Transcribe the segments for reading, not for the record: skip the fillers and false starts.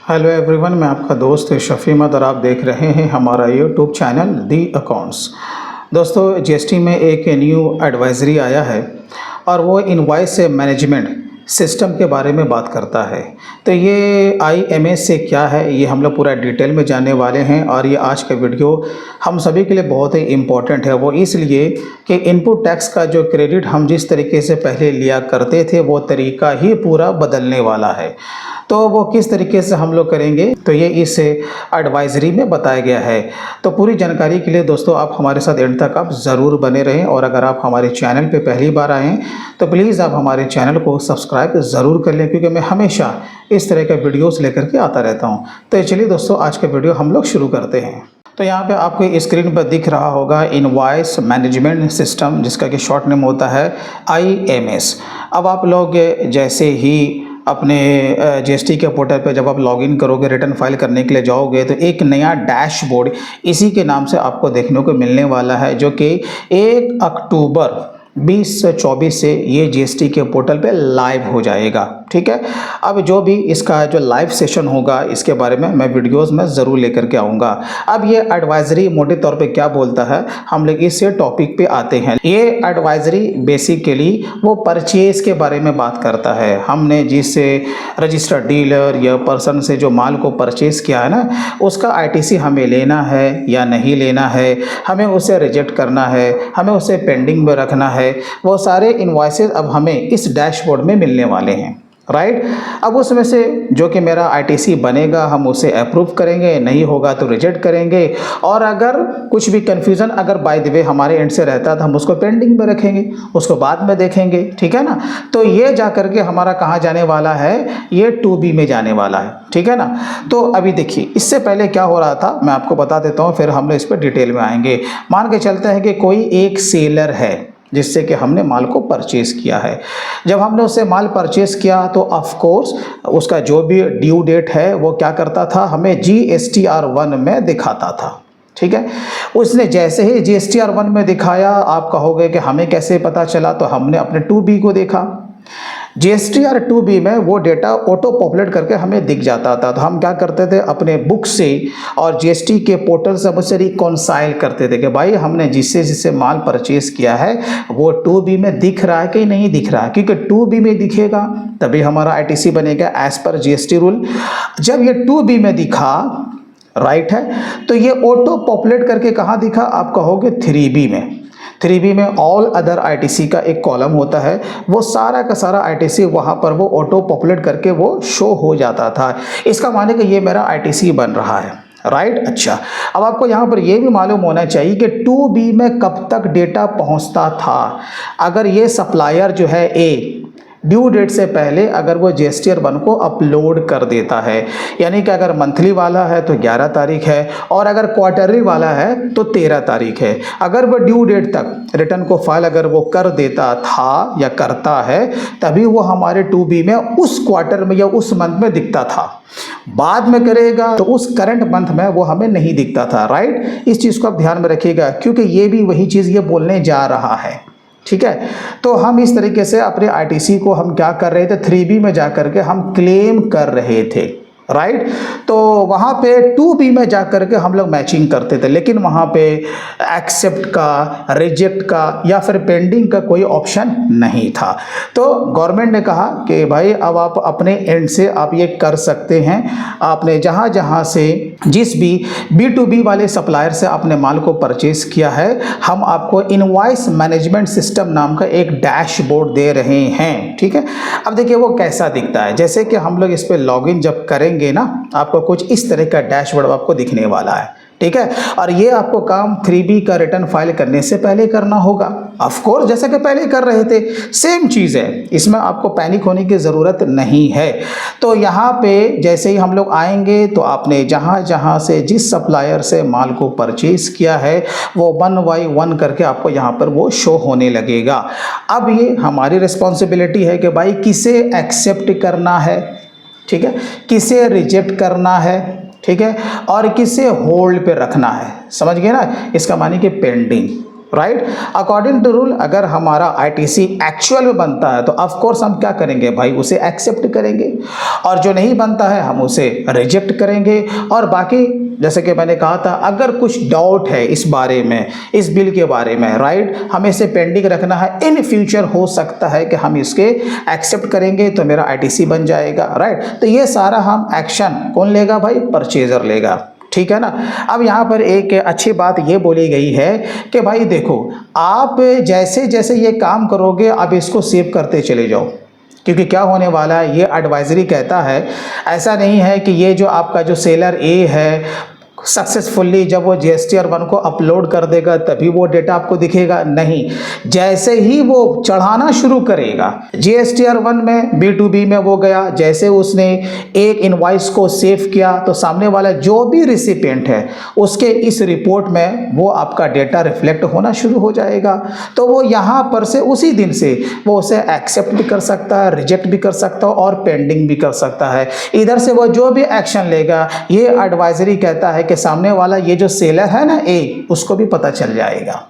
Hello everyone, मैं आपका दोस्त शफ़ी अहमद और आप देख रहे हैं हमारा यूट्यूब चैनल दी अकाउंट्स। दोस्तों, जीएसटी में एक न्यू एडवाइजरी आया है और वो इनवॉइस मैनेजमेंट सिस्टम के बारे में बात करता है। तो ये आईएमएस से क्या है, ये हम लोग पूरा डिटेल में जानने वाले हैं। और ये आज का वीडियो हम सभी के लिए बहुत ही इम्पोर्टेंट है। वो इसलिए कि इनपुट टैक्स का जो क्रेडिट हम जिस तरीके से पहले लिया करते थे वो तरीका ही पूरा बदलने वाला है। तो वो किस तरीके से हम लोग करेंगे, तो ये इस एडवाइजरी में बताया गया है। तो पूरी जानकारी के लिए दोस्तों आप हमारे साथ एंड तक आप ज़रूर बने रहें। और अगर आप हमारे चैनल पे पहली बार आएँ तो प्लीज़ आप हमारे चैनल को सब्सक्राइब ज़रूर कर लें, क्योंकि मैं हमेशा इस तरह के वीडियोज़ लेकर के आता रहता हूँ। तो चलिए दोस्तों, आज का वीडियो हम लोग शुरू करते हैं। तो यहाँ पे आपको स्क्रीन पर दिख रहा होगा इनवॉइस मैनेजमेंट सिस्टम, जिसका कि शॉर्ट नेम होता है आईएमएस। अब आप लोग जैसे ही अपने जीएसटी के पोर्टल पे जब आप लॉगिन करोगे, रिटर्न फाइल करने के लिए जाओगे, तो एक नया डैशबोर्ड इसी के नाम से आपको देखने को मिलने वाला है, जो कि 1 अक्टूबर 2024 से ये जीएसटी के पोर्टल पे लाइव हो जाएगा। ठीक है, अब जो भी इसका जो लाइव सेशन होगा इसके बारे में मैं वीडियोस में ज़रूर लेकर के आऊँगा। अब ये एडवाइजरी मोटे तौर पे क्या बोलता है, हम लोग इस टॉपिक पे आते हैं। ये एडवाइजरी बेसिकली वो परचेज के बारे में बात करता है। हमने जिस रजिस्टर्ड डीलर या पर्सन से जो माल को परचेज किया है ना, उसका आईटीसी हमें लेना है या नहीं लेना है, हमें उसे रिजेक्ट करना है, हमें उसे पेंडिंग में रखना है, वो सारे इनवॉइसेस अब हमें इस डैशबोर्ड में मिलने वाले हैं। राइट, अब उसमें से जो कि मेरा आईटीसी बनेगा हम उसे अप्रूव करेंगे, नहीं होगा तो रिजेक्ट करेंगे। और अगर कुछ भी कन्फ्यूज़न अगर बाय द वे हमारे एंड से रहता तो हम उसको पेंडिंग में रखेंगे, उसको बाद में देखेंगे। ठीक है ना। तो ये जा करके हमारा कहाँ जाने वाला है, ये 2B में जाने वाला है। ठीक है ना। तो अभी देखिए, इससे पहले क्या हो रहा था मैं आपको बता देता हूँ, फिर हम लोग इस पर डिटेल में आएंगे। मान के चलते हैं कि कोई एक सेलर है जिससे कि हमने माल को परचेज़ किया है। जब हमने उससे माल परचेज़ किया तो ऑफ कोर्स उसका जो भी ड्यू डेट है वो क्या करता था, हमें GSTR1 में दिखाता था। ठीक है, उसने जैसे ही GSTR1 में दिखाया, आप कहोगे कि हमें कैसे पता चला, तो हमने अपने 2B को देखा। GSTR2B में वो डेटा ऑटो पॉपुलेट करके हमें दिख जाता था। तो हम क्या करते थे, अपने बुक से और जीएसटी के पोर्टल से मुझसे रिकॉन्साइल करते थे कि भाई हमने जिससे माल परचेज किया है वो 2B में दिख रहा है कि नहीं दिख रहा है, क्योंकि 2B में दिखेगा तभी हमारा आईटीसी बनेगा एज पर जीएसटी रूल। जब ये 2B में दिखा, राइट है, तो ये ऑटो पॉपुलेट करके कहाँ दिखा, आप कहोगे 3B में। 3B में ऑल अदर आईटीसी का एक कॉलम होता है, वो सारा का सारा आईटीसी वहाँ पर वो ऑटो पॉपुलेट करके वो शो हो जाता था। इसका माने कि ये मेरा आईटीसी बन रहा है। राइट, अच्छा, अब आपको यहाँ पर ये भी मालूम होना चाहिए कि 2B में कब तक डेटा पहुँचता था। अगर ये सप्लायर जो है ए ड्यू डेट से पहले अगर वो GSTR1 को अपलोड कर देता है, यानी कि अगर मंथली वाला है तो 11 तारीख है और अगर क्वार्टरली वाला है तो 13 तारीख है। अगर वो ड्यू डेट तक रिटर्न को फाइल अगर वो कर देता था या करता है, तभी वो हमारे 2B में उस क्वार्टर में या उस मंथ में दिखता था। बाद में करेगा तो उस करंट मंथ में वो हमें नहीं दिखता था। राइट, इस चीज़ को आप ध्यान में रखिएगा, क्योंकि ये भी वही चीज़ ये बोलने जा रहा है। ठीक है, तो हम इस तरीके से अपने आईटीसी को हम क्या कर रहे थे, 3B में जाकर के हम क्लेम कर रहे थे। राइट, तो वहाँ पे 2B में जाकर के हम लोग मैचिंग करते थे, लेकिन वहाँ पे एक्सेप्ट का, रिजेक्ट का या फिर पेंडिंग का कोई ऑप्शन नहीं था। तो गवर्नमेंट ने कहा कि भाई अब आप अपने एंड से आप ये कर सकते हैं। आपने जहाँ जहाँ से जिस भी B2B वाले सप्लायर से आपने माल को परचेज किया है, हम आपको इनवॉइस मैनेजमेंट सिस्टम नाम का एक डैशबोर्ड दे रहे हैं। ठीक है, अब देखिए वो कैसा दिखता है। जैसे कि हम लोग इस पर लॉगिन जब करेंगे ना, आपको कुछ इस तरह का डैशबोर्ड आपको दिखने वाला है। ठीक है, और ये आपको काम 3B का रिटर्न फाइल करने से पहले करना होगा। ऑफ कोर्स जैसा कि पहले कर रहे थे सेम चीज़ है, इसमें आपको पैनिक होने की ज़रूरत नहीं है। तो यहाँ पे जैसे ही हम लोग आएंगे तो आपने जहाँ जहाँ से जिस सप्लायर से माल को परचेज किया है वो 1 by 1 करके आपको यहाँ पर वो शो होने लगेगा। अब ये हमारी रिस्पॉन्सिबिलिटी है कि भाई किसे एक्सेप्ट करना है, ठीक है, किसे रिजेक्ट करना है, ठीक है, और किसे होल्ड पे रखना है। समझ गए ना, इसका माने कि pending. Right. According to rule अगर हमारा आईटीसी एक्चुअल में बनता है तो ऑफ कोर्स हम क्या करेंगे भाई, उसे एक्सेप्ट करेंगे, और जो नहीं बनता है हम उसे रिजेक्ट करेंगे। और बाकी जैसे कि मैंने कहा था, अगर कुछ डाउट है इस बारे में, इस बिल के बारे में, राइट, हमें इसे पेंडिंग रखना है, इन फ्यूचर हो सकता है कि हम इसके एक्सेप्ट करेंगे तो मेरा आईटीसी बन जाएगा, राइट। तो ये सारा हम एक्शन कौन लेगा भाई, परचेजर लेगा, ठीक है ना। अब यहाँ पर एक अच्छी बात ये बोली गई है कि भाई देखो, आप जैसे जैसे ये काम करोगे आप इसको सेव करते चले जाओ, क्योंकि क्या होने वाला है, ये एडवाइजरी कहता है, ऐसा नहीं है कि ये जो आपका जो सेलर ए है सक्सेसफुली जब वो GSTR1 को अपलोड कर देगा तभी वो डेटा आपको दिखेगा, नहीं, जैसे ही वो चढ़ाना शुरू करेगा GSTR1 में, B2B में वो गया, जैसे उसने एक इनवॉइस को सेव किया तो सामने वाला जो भी रिसिपिएंट है उसके इस रिपोर्ट में वो आपका डेटा रिफ्लेक्ट होना शुरू हो जाएगा। तो वो यहाँ पर से उसी दिन से वो उसे एक्सेप्ट भी कर सकता है, रिजेक्ट भी कर सकता है और पेंडिंग भी कर सकता है। इधर से वो जो भी एक्शन लेगा, ये एडवाइजरी कहता है कि सामने वाला ये जो सेलर है ना ए, उसको भी पता चल जाएगा।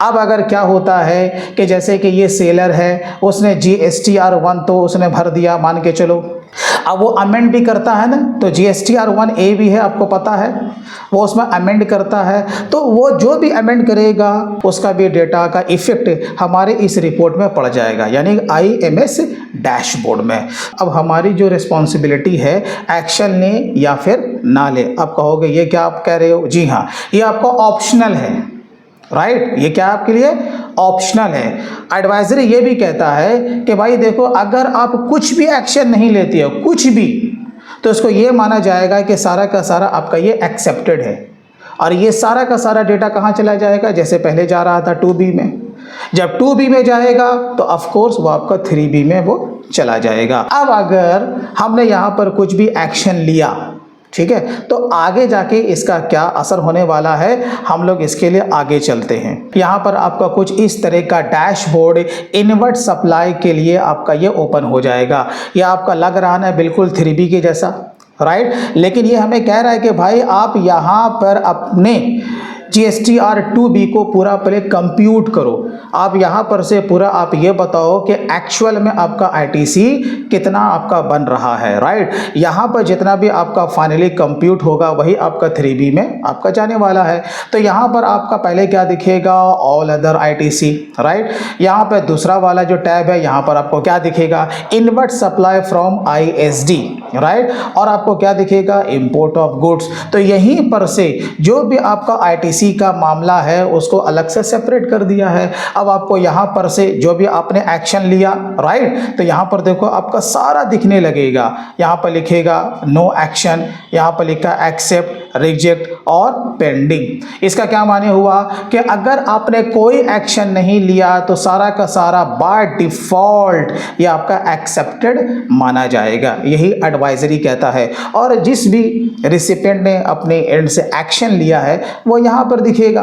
अब अगर क्या होता है कि जैसे कि ये सेलर है, उसने GSTR1 तो उसने भर दिया मान के चलो, अब वो अमेंड भी करता है ना, तो GSTR1 ए भी है आपको पता है, वो उसमें अमेंड करता है, तो वो जो भी अमेंड करेगा उसका भी डेटा का इफेक्ट हमारे इस रिपोर्ट में पड़ जाएगा, यानी IMS डैशबोर्ड में। अब हमारी जो रिस्पॉन्सिबिलिटी है एक्शन ले या फिर ना ले। अब कहोगे ये क्या आप कह रहे हो, जी हाँ, ये आपका ऑप्शनल है, राइट, ये क्या आपके लिए ऑप्शनल है। एडवाइजरी ये भी कहता है कि भाई देखो, अगर आप कुछ भी एक्शन नहीं लेते हो, कुछ भी, तो इसको ये माना जाएगा कि सारा का सारा आपका ये एक्सेप्टेड है, और ये सारा का सारा डेटा कहाँ चला जाएगा, जैसे पहले जा रहा था 2B में, जब 2B में जाएगा तो ऑफ कोर्स वो आपका 3B में वो चला जाएगा। अब अगर हमने यहाँ पर कुछ भी एक्शन लिया, ठीक है, तो आगे जाके इसका क्या असर होने वाला है, हम लोग इसके लिए आगे चलते हैं। यहाँ पर आपका कुछ इस तरह का डैशबोर्ड इनवर्ट सप्लाई के लिए आपका ये ओपन हो जाएगा। ये आपका लग रहा है बिल्कुल 3B के जैसा, राइट, लेकिन ये हमें कह रहा है कि भाई आप यहाँ पर अपने GSTR2B को पूरा पहले कंप्यूट करो। आप यहाँ पर से पूरा आप ये बताओ कि एक्चुअल में आपका ITC कितना आपका बन रहा है, राइट। यहाँ पर जितना भी आपका फाइनली कंप्यूट होगा वही आपका 3B में आपका जाने वाला है। तो यहाँ पर आपका पहले क्या दिखेगा, ऑल अदर ITC, राइट। यहाँ पर दूसरा वाला जो टैब है, यहाँ पर आपको क्या दिखेगा, inward supply from ISD, right, और आपको क्या दिखेगा, इंपोर्ट ऑफ गुड्स। तो यहीं पर से जो भी आपका ITC का मामला है उसको अलग से सेपरेट कर दिया है। अब आपको यहाँ पर से जो भी आपने एक्शन लिया, राइट, तो यहाँ पर देखो आपका सारा दिखने लगेगा। यहाँ पर लिखेगा नो एक्शन, यहाँ पर लिखा एक्सेप्ट, रिजेक्ट और पेंडिंग। इसका क्या माने हुआ कि अगर आपने कोई एक्शन नहीं लिया तो सारा का सारा बाय डिफॉल्ट ये आपका एक्सेप्टेड माना जाएगा, यही एडवाइजरी कहता है। और जिस भी रिसिपिएंट ने अपने एंड से एक्शन लिया है वो यहाँ पर दिखेगा,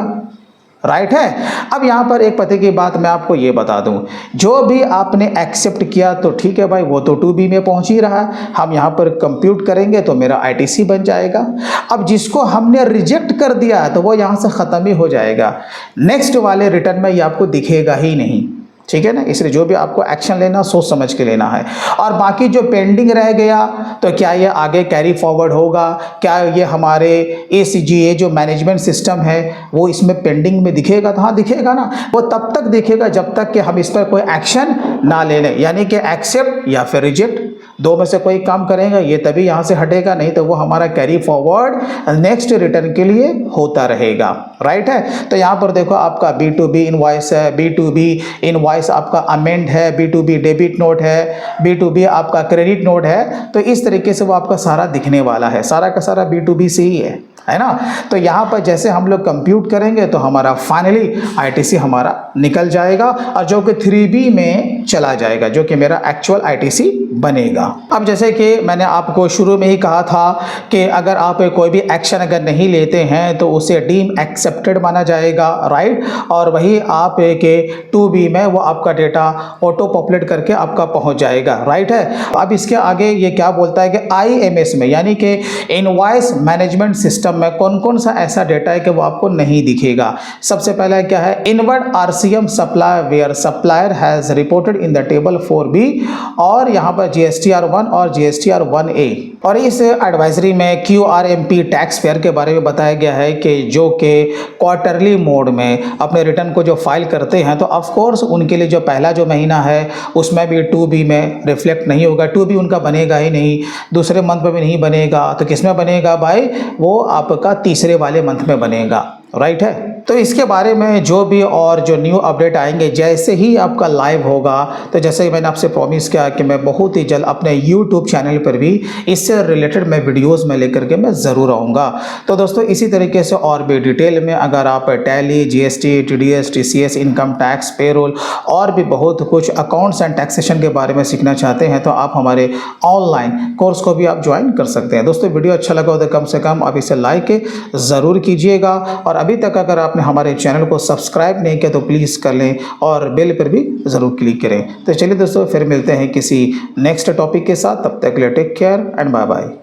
राइट है। अब यहाँ पर एक पते की बात मैं आपको ये बता दूं, जो भी आपने एक्सेप्ट किया तो ठीक है भाई, वो तो 2B में पहुंच ही रहा है, हम यहाँ पर कंप्यूट करेंगे तो मेरा ITC बन जाएगा। अब जिसको हमने रिजेक्ट कर दिया है तो वो यहाँ से ख़त्म ही हो जाएगा, नेक्स्ट वाले रिटर्न में ये आपको दिखेगा ही नहीं, ठीक है ना। इसलिए जो भी आपको एक्शन लेना सोच समझ के लेना है। और बाकी जो पेंडिंग रह गया तो क्या ये आगे कैरी फॉरवर्ड होगा, क्या ये हमारे ACGA जो मैनेजमेंट सिस्टम है वो इसमें पेंडिंग में दिखेगा, तो हाँ दिखेगा ना, वो तब तक दिखेगा जब तक कि हम इस पर कोई एक्शन ना ले लें, यानी कि एक्सेप्ट या फिर रिजेक्ट, दो में से कोई काम करेगा, ये तभी यहाँ से हटेगा, नहीं तो वो हमारा कैरी फॉरवर्ड नेक्स्ट रिटर्न के लिए होता रहेगा, राइट है। तो यहाँ पर देखो आपका B2B इनवॉइस है, B2B इनवॉइस आपका अमेंड है, B2B डेबिट नोट है, B2B आपका क्रेडिट नोट है। तो इस तरीके से वो आपका सारा दिखने वाला है, सारा का सारा B2B से ही है ना। तो यहाँ पर जैसे हम लोग कंप्यूट करेंगे तो हमारा फाइनली ITC हमारा निकल जाएगा और जो कि 3B में चला जाएगा, जो कि मेरा एक्चुअल ITC बनेगा। अब जैसे कि मैंने आपको शुरू में ही कहा था कि अगर आप कोई भी एक्शन अगर नहीं लेते हैं तो उसे डीम एक्सेप्टेड माना जाएगा, राइट, और वही आप के 2B में वो आपका डेटा ऑटो पॉपुलेट करके आपका पहुंच जाएगा, राइट है। अब इसके आगे ये क्या बोलता है कि IMS में, यानी कि इनवॉइस मैनेजमेंट सिस्टम में कौन कौन सा ऐसा डेटा है कि वो आपको नहीं दिखेगा। सबसे पहला क्या है, inward RCM supply where supplier has reported in the table 4B, और यहाँ पर GSTR1 और GSTR1A। और इस एडवाइजरी में QRMP टैक्स पेयर के बारे में बताया गया है कि जो कि क्वार्टरली मोड में अपने रिटर्न को जो फाइल करते हैं, तो ऑफ कोर्स उनके लिए जो पहला जो महीना है उसमें भी 2B में रिफ्लेक्ट नहीं होगा, 2B उनका बनेगा ही नहीं, दूसरे मंथ में भी नहीं बनेगा, तो किस में बनेगा भाई, वो आपका तीसरे वाले मंथ में बनेगा, राइट है। तो इसके बारे में जो भी और जो न्यू अपडेट आएंगे जैसे ही आपका लाइव होगा, तो जैसे ही मैंने आपसे प्रॉमिस किया कि मैं बहुत ही जल्द अपने यूट्यूब चैनल पर भी इससे रिलेटेड मैं वीडियोस में लेकर के मैं ज़रूर आऊँगा। तो दोस्तों इसी तरीके से और भी डिटेल में अगर आप tally, GST, TDS, TCS, income tax, payroll और भी बहुत कुछ अकाउंट्स एंड टैक्सेशन के बारे में सीखना चाहते हैं, तो आप हमारे ऑनलाइन कोर्स को भी आप ज्वाइन कर सकते हैं। दोस्तों वीडियो अच्छा लगा हो तो कम से कम आप इसे लाइक ज़रूर कीजिएगा, और अभी तक अगर आपने हमारे चैनल को सब्सक्राइब नहीं किया तो प्लीज़ कर लें और बेल पर भी ज़रूर क्लिक करें। तो चलिए दोस्तों फिर मिलते हैं किसी नेक्स्ट टॉपिक के साथ, तब तक के लिए take care and bye bye.